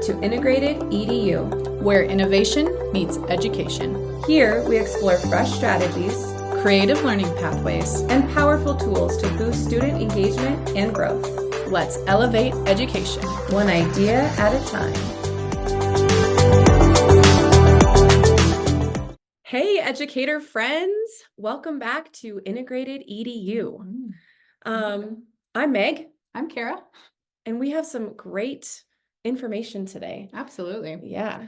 to Integrated EDU, where innovation meets education. Here we explore fresh strategies, creative learning pathways, and powerful tools to boost student engagement and growth. Let's elevate education, one idea at a time. Hey, educator friends, welcome back to Integrated EDU. I'm Meg. I'm Kara. And we have some great information today. Absolutely. Yeah.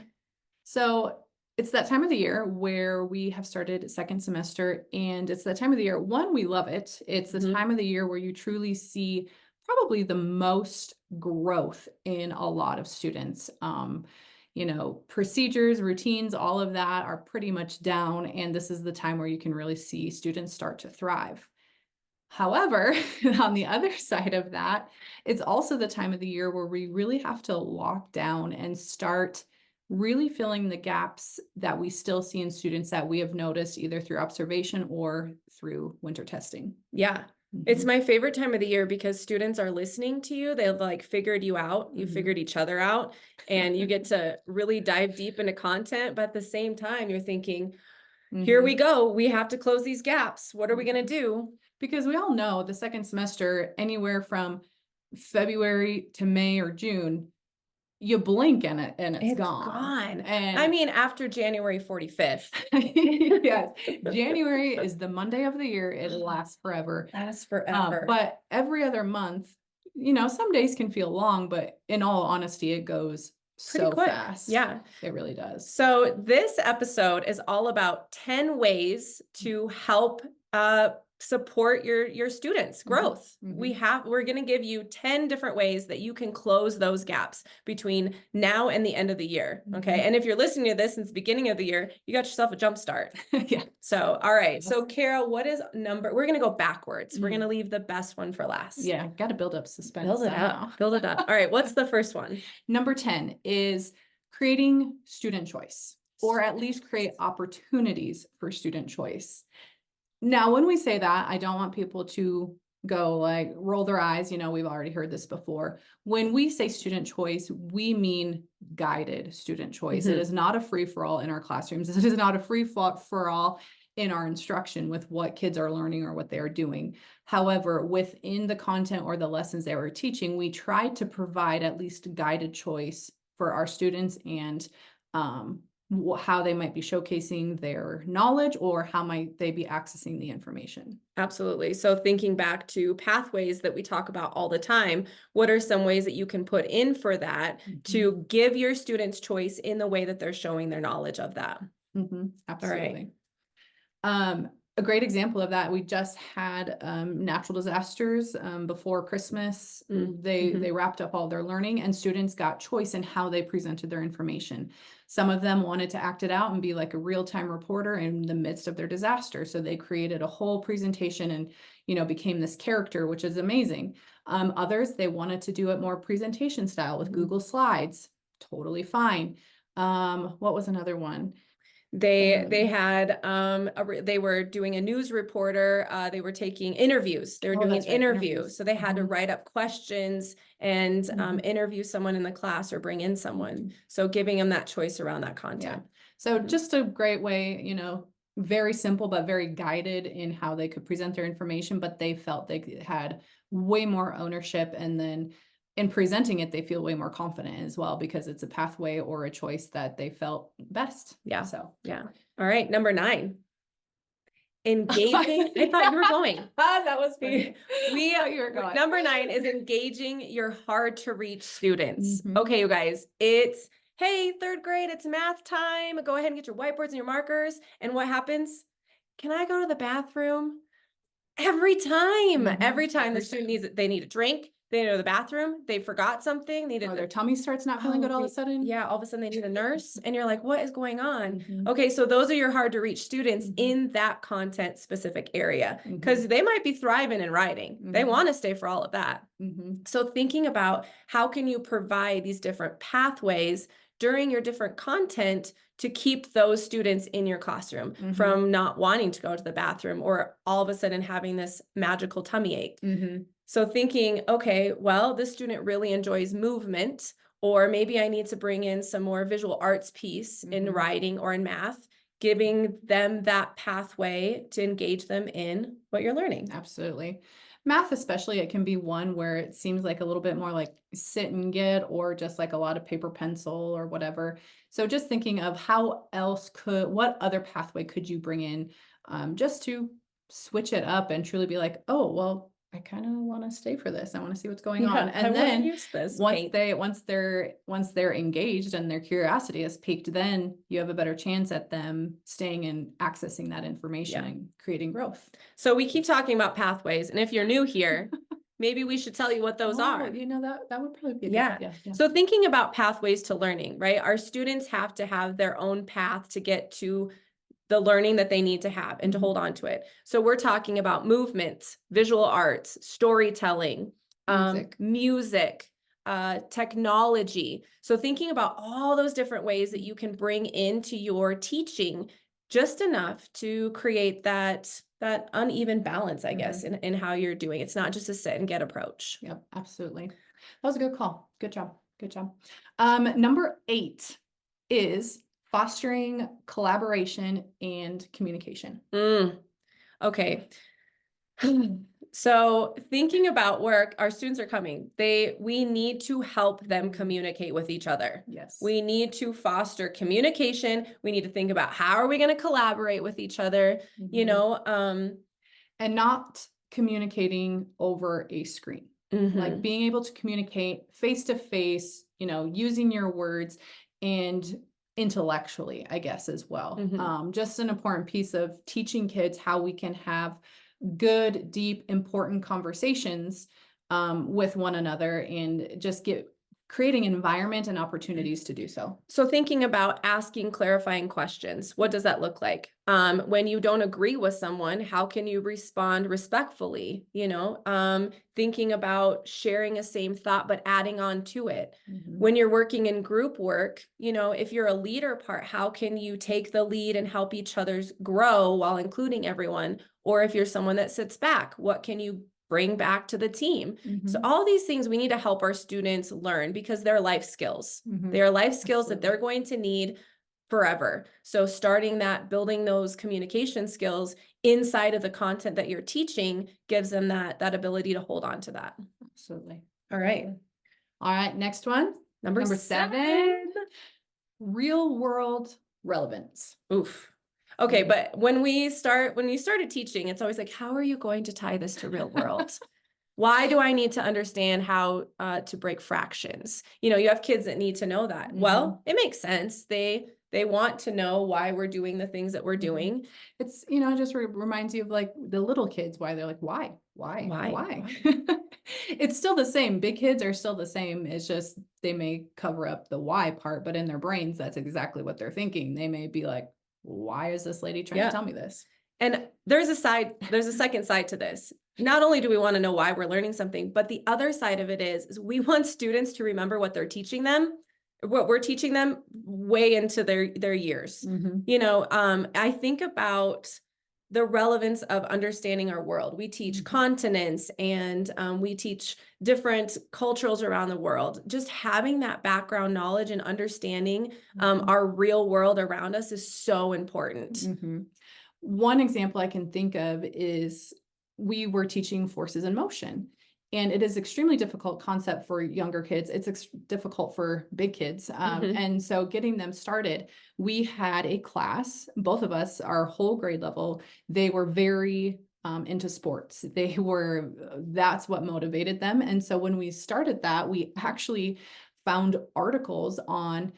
So it's that time of the year where we have started second semester, and it's that time of the year, one, we love it. It's the time of the year where you truly see probably the most growth in a lot of students. Procedures, routines, all of that are pretty much down. And this is the time where you can really see students start to thrive. However, on the other side of that, it's also the time of the year where we really have to lock down and start really filling the gaps that we still see in students that we have noticed either through observation or through winter testing. Yeah. It's my favorite time of the year because students are listening to you. They've figured you out. You figured each other out, and you get to really dive deep into content. But at the same time, you're thinking, here we go. We have to close these gaps. What are we going to do? Because we all know the second semester, anywhere from February to May or June, you blink and it's gone. And I mean, after January 45th. Yes, January is the Monday of the year. It lasts forever. But every other month, some days can feel long, but in all honesty, it goes pretty so quick. Fast. Yeah, it really does. So this episode is all about 10 ways to help support your students' growth. We're going to give you 10 different ways that you can close those gaps between now and the end of the year. Okay. And if you're listening to this since the beginning of the year, you got yourself a jump start. Yeah. So, all right. So Kara, what is we're going to go backwards. We're going to leave the best one for last. Yeah. Got to build up suspense. Build it up. All right. What's the first one? Number 10 is creating student choice, or at least create opportunities for student choice. Now, when we say that, I don't want people to go roll their eyes. We've already heard this before. When we say student choice, we mean guided student choice. It is not a free-for-all in our classrooms. It is not a free-for-all in our instruction with what kids are learning or what they are doing. However, within the content or the lessons they were teaching, we tried to provide at least guided choice for our students and how they might be showcasing their knowledge or how might they be accessing the information. Absolutely. So thinking back to pathways that we talk about all the time, what are some ways that you can put in for that to give your students choice in the way that they're showing their knowledge of that? Absolutely. All right. A great example of that, we just had natural disasters before Christmas. They wrapped up all their learning, and students got choice in how they presented their information. Some of them wanted to act it out and be like a real-time reporter in the midst of their disaster. So they created a whole presentation and, became this character, which is amazing. Others, they wanted to do it more presentation style with Google Slides. Totally fine. What was another one? They had they were doing a news reporter. They were taking interviews. They were doing an interview. So they had to write up questions and interview someone in the class or bring in someone. So giving them that choice around that content. Yeah. So just a great way, very simple, but very guided in how they could present their information, but they felt they had way more ownership, and then in presenting it, they feel way more confident as well because it's a pathway or a choice that they felt best. Yeah. So, yeah. All right. Number 9. Engaging. I thought you were going. That was funny. We you were going. Number 9 is engaging your hard to reach students. Okay, you guys, it's, hey, 3rd grade, it's math time. Go ahead and get your whiteboards and your markers. And what happens? Can I go to the bathroom? Every time the student needs it, they need a drink. They go to the bathroom, they forgot something, or their tummy starts not feeling good all of a sudden. Yeah, all of a sudden they need a nurse, and you're like, what is going on? Okay, so those are your hard to reach students in that content specific area, because they might be thriving in writing. They want to stay for all of that. So thinking about how can you provide these different pathways during your different content to keep those students in your classroom from not wanting to go to the bathroom or all of a sudden having this magical tummy ache. So thinking, okay, well, this student really enjoys movement, or maybe I need to bring in some more visual arts piece in writing or in math, giving them that pathway to engage them in what you're learning. Absolutely. Math especially, it can be one where it seems like a little bit more like sit and get, or just like a lot of paper pencil or whatever. So just thinking of what other pathway could you bring in, just to switch it up and truly be like, oh, well, I kind of want to stay for this. I want to see what's going on. I And want to then use this once paint. they're engaged and their curiosity is piqued, then you have a better chance at them staying and accessing that information and creating growth. So we keep talking about pathways, and if you're new here, maybe we should tell you what those are. You know, that would probably be a Yeah. good, yeah. So thinking about pathways to learning, right? Our students have to have their own path to get to the learning that they need to have and to hold on to it. So we're talking about movement, visual arts, storytelling, music, technology. So thinking about all those different ways that you can bring into your teaching, just enough to create that uneven balance, I guess, in how you're doing. It's not just a sit and get approach. Yep, absolutely. That was a good call. Good job. Good job. Number 8 is fostering collaboration and communication. Okay. So thinking about where our students are coming, we need to help them communicate with each other. Yes. We need to foster communication. We need to think about how are we going to collaborate with each other, and not communicating over a screen. Like being able to communicate face to face, using your words and intellectually, I guess, as well. Just an important piece of teaching kids how we can have good, deep, important conversations with one another, and just creating an environment and opportunities to do so. So thinking about asking clarifying questions, what does that look like? When you don't agree with someone, how can you respond respectfully? Thinking about sharing a same thought, but adding on to it. When you're working in group work, if you're a leader part, how can you take the lead and help each other's grow while including everyone? Or if you're someone that sits back, what can you bring back to the team? So all these things we need to help our students learn, because they're life skills. They are life skills that they're going to need forever. So building those communication skills inside of the content that you're teaching gives them that ability to hold on to that. Absolutely. All right. Next one. Number 7, real world relevance. Oof. Okay, but when you started teaching, it's always like, how are you going to tie this to real world? Why do I need to understand how to break fractions? You have kids that need to know that. Well, it makes sense. They want to know why we're doing the things that we're doing. It's, it just reminds you of like the little kids, why they're like, why? It's still the same. Big kids are still the same. It's just they may cover up the why part, but in their brains, that's exactly what they're thinking. They may be like, why is this lady trying to tell me this? And there's a second side to this. Not only do we want to know why we're learning something, but the other side of it is we want students to remember what we're teaching them way into their years. I think about the relevance of understanding our world. We teach continents, and we teach different cultures around the world. Just having that background knowledge and understanding our real world around us is so important. One example I can think of is we were teaching forces in motion. And it is extremely difficult concept for younger kids. It's difficult for big kids. And so getting them started, we had a class, both of us, our whole grade level, they were very into sports. That's what motivated them. And so when we started that, we actually found articles on,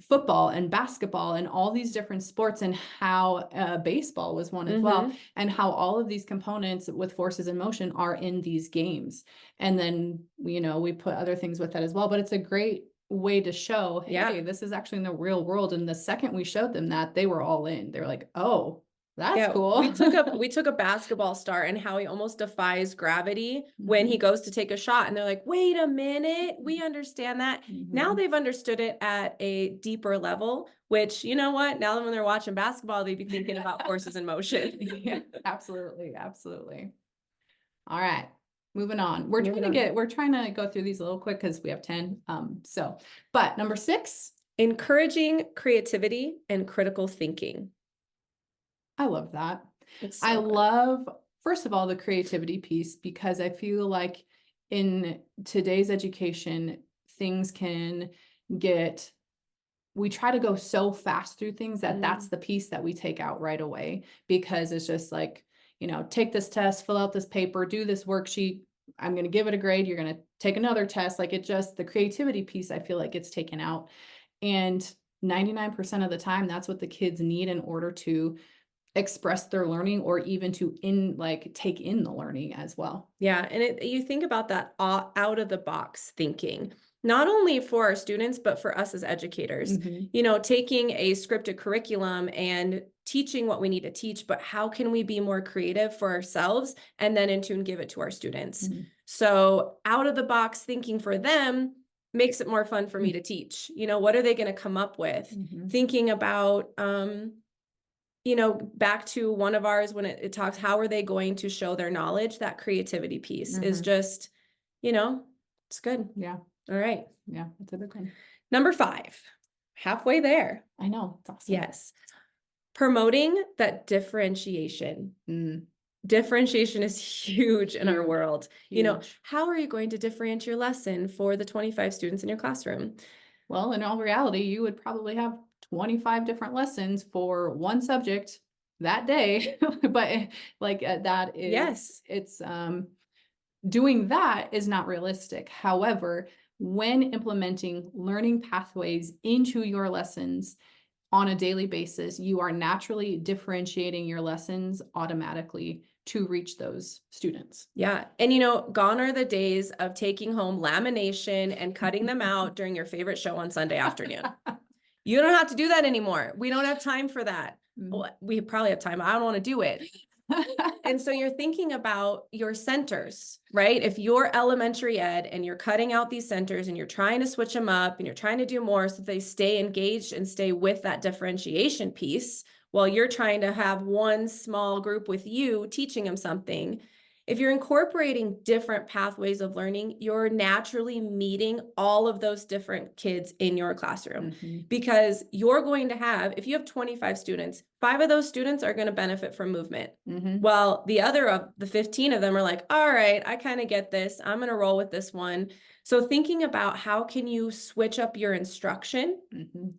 football and basketball and all these different sports, and how baseball was one as well, and how all of these components with forces in motion are in these games. And then, we put other things with that as well, but it's a great way to show, hey, this is actually in the real world. And the second we showed them that, they were all in. They were like, oh, that's cool. We took a basketball star and how he almost defies gravity when he goes to take a shot. And they're like, wait a minute, we understand that. Now they've understood it at a deeper level, which, you know what? Now when they're watching basketball, they'd be thinking about forces in motion. Yeah, absolutely. Absolutely. All right. moving on. We're trying to go through these a little quick because we have 10. But number 6, encouraging creativity and critical thinking. I love that. It's so I good. love, first of all, the creativity piece, because I feel like in today's education, things can get, we try to go so fast through things that that's the piece that we take out right away, because it's just like, take this test, fill out this paper, do this worksheet. I'm going to give it a grade. You're going to take another test. Like, it just, the creativity piece, I feel like it's taken out. And 99% of the time, that's what the kids need in order to express their learning, or even to take in the learning as well. Yeah. And you think about that out of the box thinking, not only for our students, but for us as educators, taking a scripted curriculum and teaching what we need to teach, but how can we be more creative for ourselves and then in turn give it to our students? So out of the box thinking for them makes it more fun for me to teach. What are they going to come up with? Thinking about, back to one of ours when it talks, how are they going to show their knowledge? That creativity piece is just, it's good. Yeah. All right. Yeah. That's a big one. Number 5, halfway there. I know. It's awesome. Yes. Promoting that differentiation. Differentiation is huge in our world. Huge. How are you going to differentiate your lesson for the 25 students in your classroom? Well, in all reality, you would probably have 25 different lessons for one subject that day. But that is, Yes, it's, doing that is not realistic. However, when implementing learning pathways into your lessons on a daily basis, you are naturally differentiating your lessons automatically to reach those students. Yeah. And gone are the days of taking home lamination and cutting them out during your favorite show on Sunday afternoon. You don't have to do that anymore. We don't have time for that. Well, we probably have time. I don't want to do it. And so you're thinking about your centers, right? If you're elementary ed and you're cutting out these centers and you're trying to switch them up and you're trying to do more so they stay engaged and stay with that differentiation piece, while you're trying to have one small group with you teaching them something. If you're incorporating different pathways of learning, you're naturally meeting all of those different kids in your classroom, because you're going to have, if you have 25 students, 5 of those students are going to benefit from movement. Well, the other of the 15 of them are like, all right, I kind of get this. I'm going to roll with this one. So thinking about how can you switch up your instruction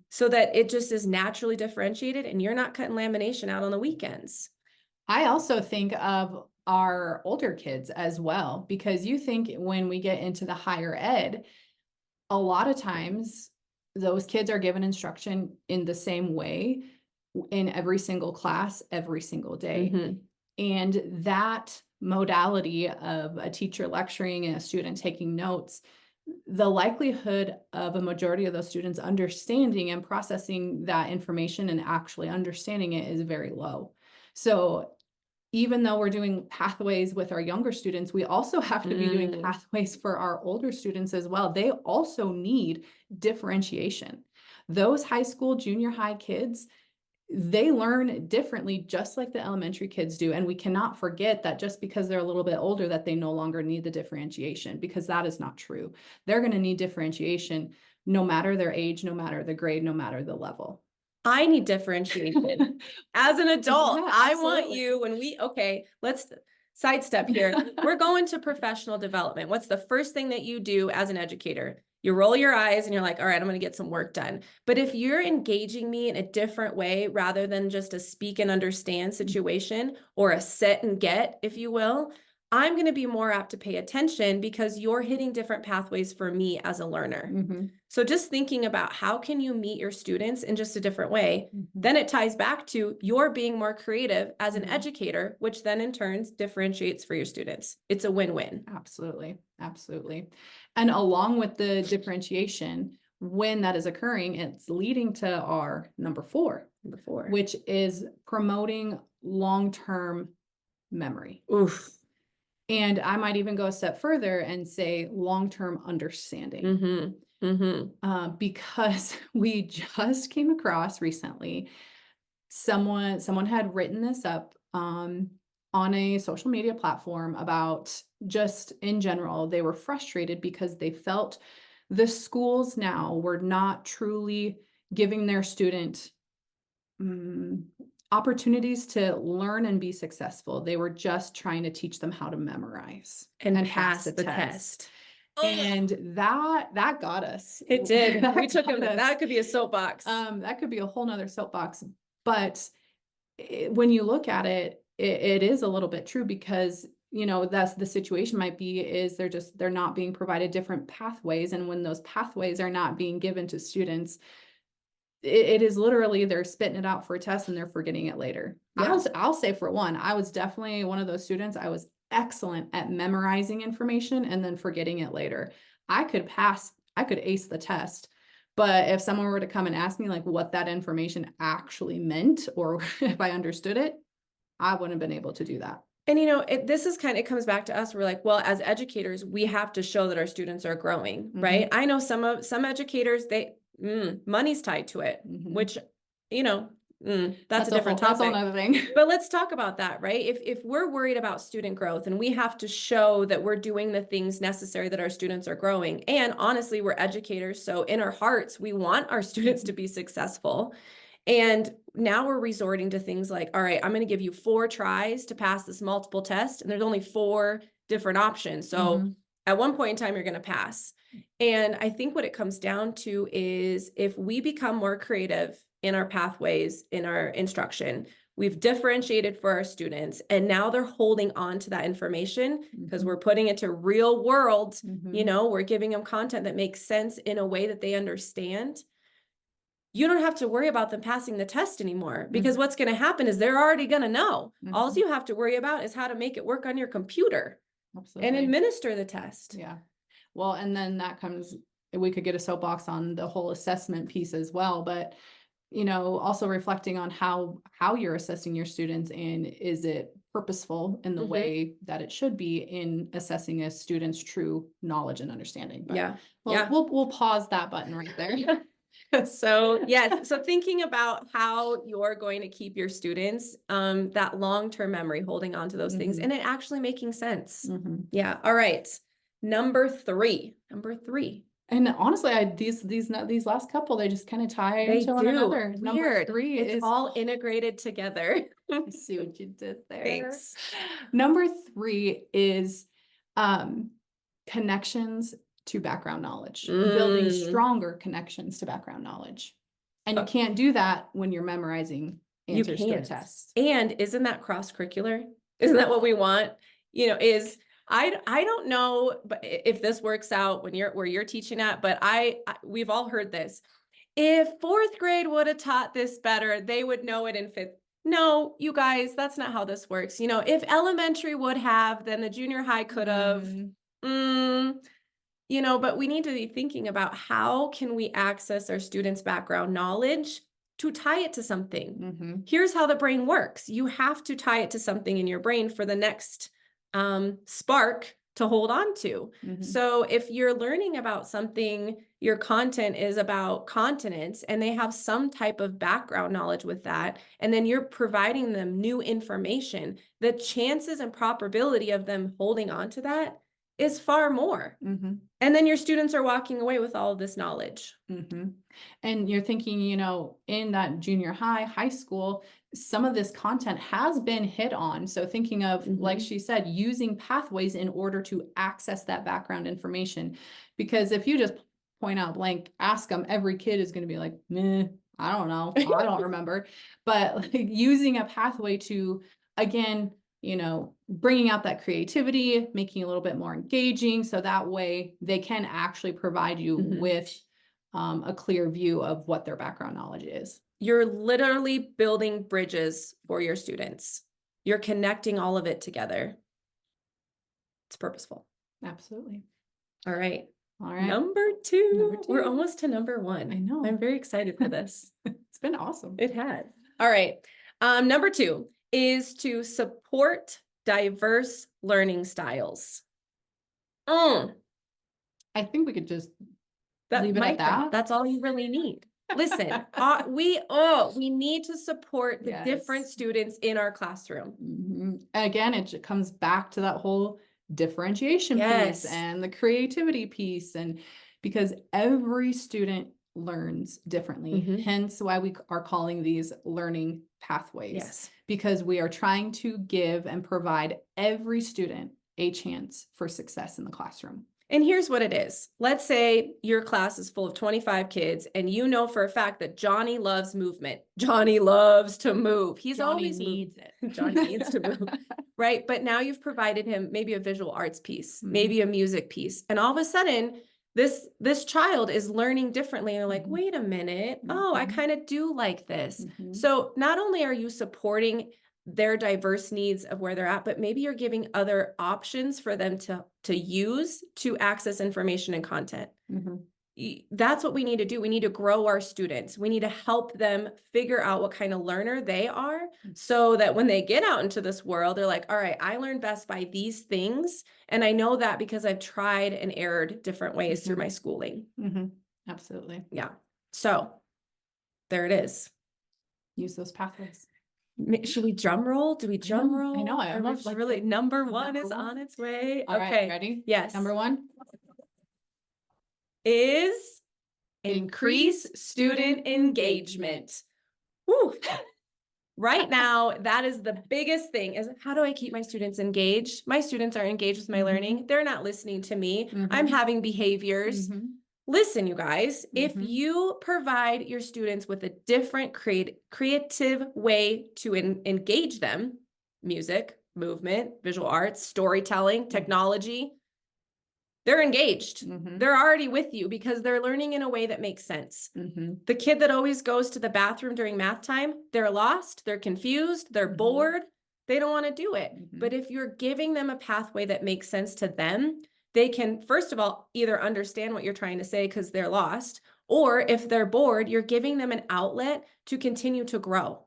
so that it just is naturally differentiated and you're not cutting lamination out on the weekends. I also think of our older kids as well, because you think when we get into the higher ed, a lot of times those kids are given instruction in the same way in every single class, every single day. And that modality of a teacher lecturing and a student taking notes, the likelihood of a majority of those students understanding and processing that information and actually understanding it is very low. So even though we're doing pathways with our younger students, we also have to be doing pathways for our older students as well. They also need differentiation. Those high school, junior high kids, they learn differently, just like the elementary kids do. And we cannot forget that just because they're a little bit older, that they no longer need the differentiation, because that is not true. They're going to need differentiation no matter their age, no matter the grade, no matter the level. I need differentiation. As an adult, Yeah, I want you let's sidestep here. We're going to professional development. What's the first thing that you do as an educator? You roll your eyes and you're like, all right, I'm going to get some work done. But if you're engaging me in a different way, rather than just a speak and understand situation or a sit and get, if you will, I'm going to be more apt to pay attention because you're hitting different pathways for me as a learner. So just thinking about how can you meet your students in just a different way, then it ties back to you're being more creative as an educator, which then in turn differentiates for your students. It's a win-win. Absolutely. Absolutely. And along with the differentiation, when that is occurring, it's leading to our number four, which is promoting long-term memory. Oof. And I might even go a step further and say long-term understanding. Because we just came across recently, someone had written this up on a social media platform about just in general, they were frustrated because they felt the schools now were not truly giving their student opportunities to learn and be successful. They were just trying to teach them how to memorize and pass the test. And that got us. It did. That We took him. got us. That could be a soapbox. That could be a whole nother soapbox. But when you look at it, it is a little bit true because, you know, that's the situation might be is they're not being provided different pathways. And when those pathways are not being given to students, it is literally they're spitting it out for a test and they're forgetting it later. Yeah. I'll say for one, I was definitely one of those students. I was excellent at memorizing information and then forgetting it later. I could ace the test. But if someone were to come and ask me like what that information actually meant, or if I understood it, I wouldn't have been able to do that. And, you know, it comes back to us. We're like, well, as educators, we have to show that our students are growing, right? I know some educators, money's tied to it, which, you know, that's a different topic. That's another thing. But let's talk about that, right? If we're worried about student growth and we have to show that we're doing the things necessary that our students are growing, and honestly, we're educators, so in our hearts, we want our students to be successful. And now we're resorting to things like, all right, I'm going to give you 4 tries to pass this multiple test, and there's only 4 different options. So at one point in time, you're going to pass. And I think what it comes down to is if we become more creative in our pathways, in our instruction, we've differentiated for our students, and now they're holding on to that information because we're putting it to real world, you know, we're giving them content that makes sense in a way that they understand. You don't have to worry about them passing the test anymore because what's going to happen is they're already going to know. All you have to worry about is how to make it work on your computer. Absolutely. And administer the test. Yeah. Well, and then that comes, we could get a soapbox on the whole assessment piece as well, but, you know, also reflecting on how you're assessing your students and is it purposeful in the way that it should be in assessing a student's true knowledge and understanding. But we'll pause that button right there. So so thinking about how you're going to keep your students, that long-term memory, holding on to those things and it actually making sense. Yeah. All right. Number three. And honestly, these last couple, they just kind of tie into one another. Weird. Number 3 it's is all integrated together. I see what you did there. Thanks. Number 3 is connections to background knowledge, building stronger connections to background knowledge. And you can't do that when you're memorizing answers to a test. And isn't that cross-curricular? Isn't that what we want? You know, I don't know but if this works out when where you're teaching at, but we've all heard this. If 4th grade would have taught this better, they would know it in 5th. No, you guys, that's not how this works. You know, if elementary would have, then the junior high could have. You know, but we need to be thinking about how can we access our students' background knowledge to tie it to something. Here's how the brain works. You have to tie it to something in your brain for the next spark to hold on to. So if you're learning about something, your content is about continents and they have some type of background knowledge with that, and then you're providing them new information, the chances and probability of them holding on to that is far more. And then your students are walking away with all of this knowledge. And you're thinking, you know, in that junior high school, some of this content has been hit on. So thinking of, like she said, using pathways in order to access that background information. Because if you just point out blank, ask them, every kid is going to be like, meh, I don't know. I don't remember. But like, using a pathway to, again, you know, bringing out that creativity, making it a little bit more engaging. So that way they can actually provide you with a clear view of what their background knowledge is. You're literally building bridges for your students. You're connecting all of it together. It's purposeful. Absolutely. All right. Number two. We're almost to number 1. I know. I'm very excited for this. It's been awesome. It has. All right. Number 2 is to support diverse learning styles. I think we could just leave it at that. That's all you really need. Listen, we need to support the different students in our classroom. Again, it comes back to that whole differentiation piece Yes. and the creativity piece, and because every student learns differently, hence why we are calling these learning pathways. Yes. Because we are trying to give and provide every student a chance for success in the classroom. And here's what it is. Let's say your class is full of 25 kids and you know for a fact that Johnny loves movement. Johnny loves to move. He's Johnny always needs it. Johnny needs to move. Right? But now you've provided him maybe a visual arts piece, maybe a music piece. And all of a sudden, this child is learning differently. And you're like, wait a minute. Oh, I kind of do like this. So not only are you supporting their diverse needs of where they're at, but maybe you're giving other options for them to use to access information and content. That's what we need to do. We need to grow our students. We need to help them figure out what kind of learner they are so that when they get out into this world, they're like, all right, I learn best by these things. And I know that because I've tried and erred different ways through my schooling. Absolutely. Yeah. So there it is. Use those pathways. Should we drum roll? Do we drum roll? I know. I Are we almost like really the- number one is on its way. All Okay. right, ready? Yes. Number one is increase student engagement. Woo. Right now, that is the biggest thing is how do I keep my students engaged? My students are engaged with my learning. They're not listening to me. I'm having behaviors. Listen, you guys, if you provide your students with a different creative way to engage them, music, movement, visual arts, storytelling, technology, they're engaged. They're already with you because they're learning in a way that makes sense. The kid that always goes to the bathroom during math time, they're lost, they're confused, they're bored, they don't want to do it. But if you're giving them a pathway that makes sense to them, they can, first of all, either understand what you're trying to say because they're lost, or if they're bored, you're giving them an outlet to continue to grow.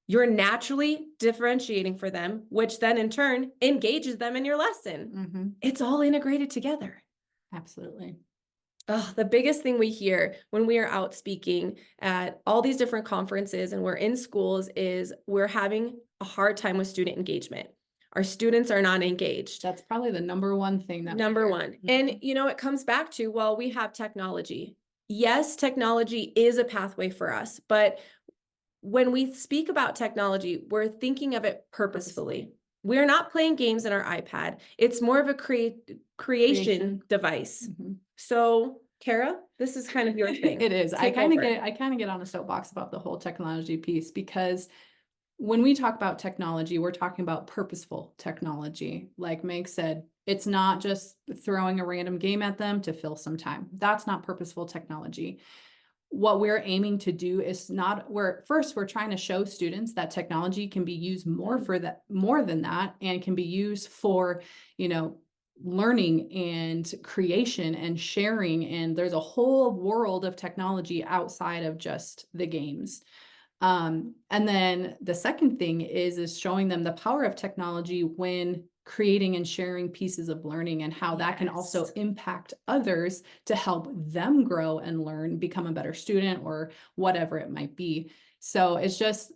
You're naturally differentiating for them, which then in turn engages them in your lesson. It's all integrated together. Absolutely. The biggest thing we hear when we are out speaking at all these different conferences and we're in schools is we're having a hard time with student engagement. Our students are not engaged. That's probably the number one thing that Number one. And, you know, it comes back to, well, we have technology. Yes, technology is a pathway for us, but when we speak about technology, we're thinking of it purposefully. We're not playing games in our iPad. It's more of a creation device. So, Kara, this is kind of your thing. It is. Take I over. kind of get on a soapbox about the whole technology piece because when we talk about technology, we're talking about purposeful technology. Like Meg said, it's not just throwing a random game at them to fill some time. That's not purposeful technology. What we're aiming to do is we're trying to show students that technology can be used more than that, and can be used for, learning and creation and sharing. And there's a whole world of technology outside of just the games. And then the second thing is showing them the power of technology when creating and sharing pieces of learning, and how that can also impact others to help them grow and learn, become a better student, or whatever it might be. So it's just,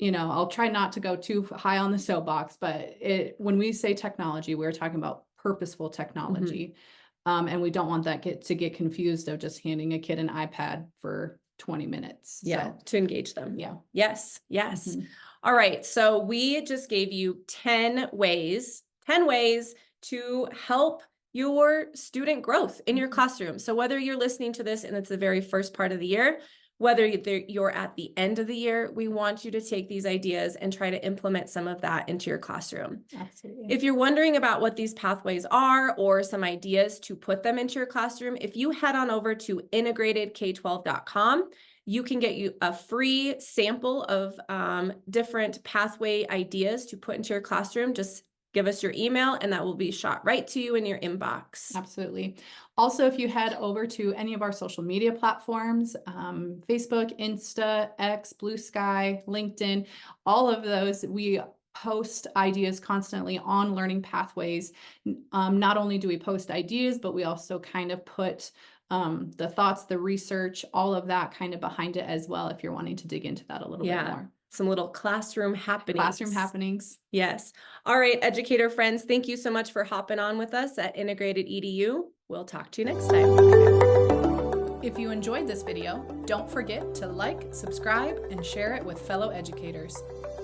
I'll try not to go too high on the soapbox, but when we say technology, we're talking about purposeful technology. And we don't want that to get confused of just handing a kid an iPad for 20 minutes. Yeah, to engage them. Yeah. Yes. All right. So we just gave you 10 ways to help your student growth in your classroom. So whether you're listening to this and it's the very first part of the year, whether you're at the end of the year, we want you to take these ideas and try to implement some of that into your classroom. Absolutely. If you're wondering about what these pathways are or some ideas to put them into your classroom, if you head on over to integratedk12.com, you can get you a free sample of different pathway ideas to put into your classroom. Just give us your email and that will be shot right to you in your inbox. Absolutely. Also, if you head over to any of our social media platforms, Facebook, Insta, X, Blue Sky, LinkedIn, all of those, we post ideas constantly on learning pathways. Not only do we post ideas, but we also kind of put the thoughts, the research, all of that kind of behind it as well, if you're wanting to dig into that a little bit more. some little classroom happenings. Classroom happenings. Yes. All right, educator friends, thank you so much for hopping on with us at Integrated EDU. We'll talk to you next time. If you enjoyed this video, don't forget to like, subscribe, and share it with fellow educators.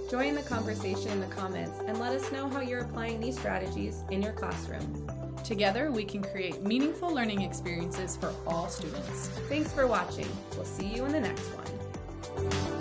Join the conversation in the comments and let us know how you're applying these strategies in your classroom. Together, we can create meaningful learning experiences for all students. Thanks for watching. We'll see you in the next one.